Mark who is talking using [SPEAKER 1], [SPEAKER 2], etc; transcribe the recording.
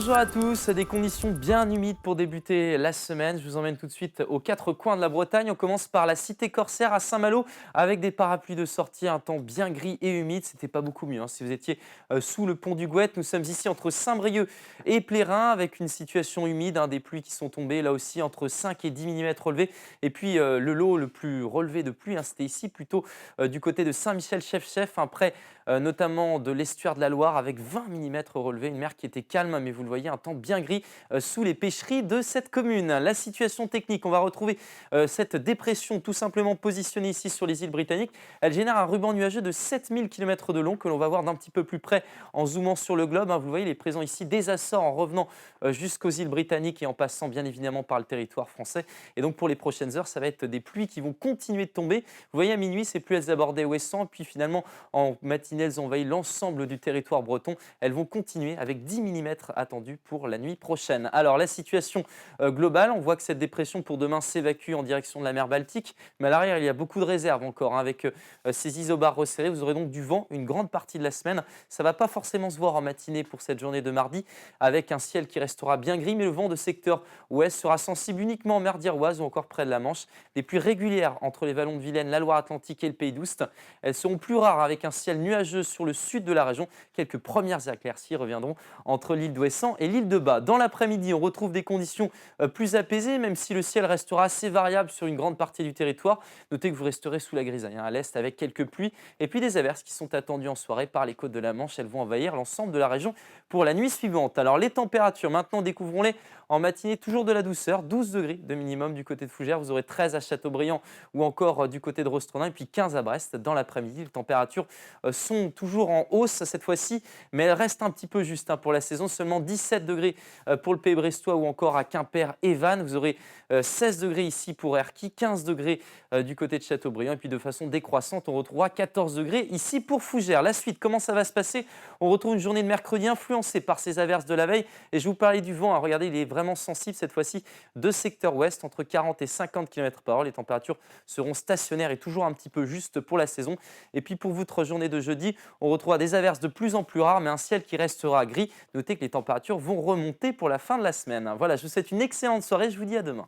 [SPEAKER 1] Bonjour à tous, des conditions bien humides pour débuter la semaine. Je vous emmène tout de suite aux quatre coins de la Bretagne. On commence par la cité corsaire à Saint-Malo avec des parapluies de sortie, un temps bien gris et humide. C'était pas beaucoup mieux si vous étiez sous le pont du Gouët. Nous sommes ici entre Saint-Brieuc et Plérin avec une situation humide, des pluies qui sont tombées là aussi entre 5 et 10 mm relevés. Et puis le lot le plus relevé de pluie, c'était ici plutôt du côté de Saint-Michel-Chef-Chef, près notamment de l'estuaire de la Loire avec 20 mm relevés. Une mer qui était calme, mais vous le voyez, un temps bien gris sous les pêcheries de cette commune. La situation technique, on va retrouver cette dépression tout simplement positionnée ici sur les îles britanniques. Elle génère un ruban nuageux de 7000 km de long que l'on va voir d'un petit peu plus près en zoomant sur le globe. Vous le voyez, il est présent ici des Açores en revenant jusqu'aux îles britanniques et en passant bien évidemment par le territoire français. Et donc pour les prochaines heures, ça va être des pluies qui vont continuer de tomber. Vous voyez, à minuit, ces pluies elles abordaient Ouessant, puis finalement en matinée, elles envahissent l'ensemble du territoire breton. Elles vont continuer avec 10 mm attendus pour la nuit prochaine. Alors la situation globale, on voit que cette dépression pour demain s'évacue en direction de la mer Baltique, mais à l'arrière il y a beaucoup de réserves encore avec ces isobars resserrés. Vous aurez donc du vent une grande partie de la semaine. Ça ne va pas forcément se voir en matinée pour cette journée de mardi avec un ciel qui restera bien gris, mais le vent de secteur ouest sera sensible uniquement en mer d'Iroise ou encore près de la Manche. Des pluies régulières entre les vallons de Vilaine, la Loire-Atlantique et le Pays d'Oust. Elles seront plus rares avec un ciel nuageux sur le sud de la région. Quelques premières éclaircies reviendront entre l'île d'Ouessant et l'île de Bas. Dans l'après-midi, on retrouve des conditions plus apaisées, même si le ciel restera assez variable sur une grande partie du territoire. Notez que vous resterez sous la grisaille à l'est avec quelques pluies et puis des averses qui sont attendues en soirée par les côtes de la Manche. Elles vont envahir l'ensemble de la région pour la nuit suivante. Alors les températures, maintenant découvrons-les en matinée, toujours de la douceur, 12 degrés de minimum du côté de Fougères. Vous aurez 13 à Châteaubriand ou encore du côté de Rostronin et puis 15 à Brest dans l'après-midi. Les températures sont toujours en hausse cette fois-ci, mais elles restent un petit peu juste pour la saison. Seulement 17 degrés pour le Pays brestois ou encore à Quimper et Vannes. Vous aurez 16 degrés ici pour Erquy, 15 degrés du côté de Châteaubriand. Et puis de façon décroissante, on retrouvera 14 degrés ici pour Fougères. La suite, comment ça va se passer? On retrouve une journée de mercredi influencée par ces averses de la veille. Et je vous parlais du vent. Regardez, il est vraiment sensible cette fois-ci de secteur ouest, entre 40 et 50 km/h. Les températures seront stationnaires et toujours un petit peu justes pour la saison. Et puis pour votre journée de jeudi, on retrouvera des averses de plus en plus rares, mais un ciel qui restera gris. Notez que les températures vont remonter pour la fin de la semaine. Voilà, je vous souhaite une excellente soirée. Je vous dis à demain.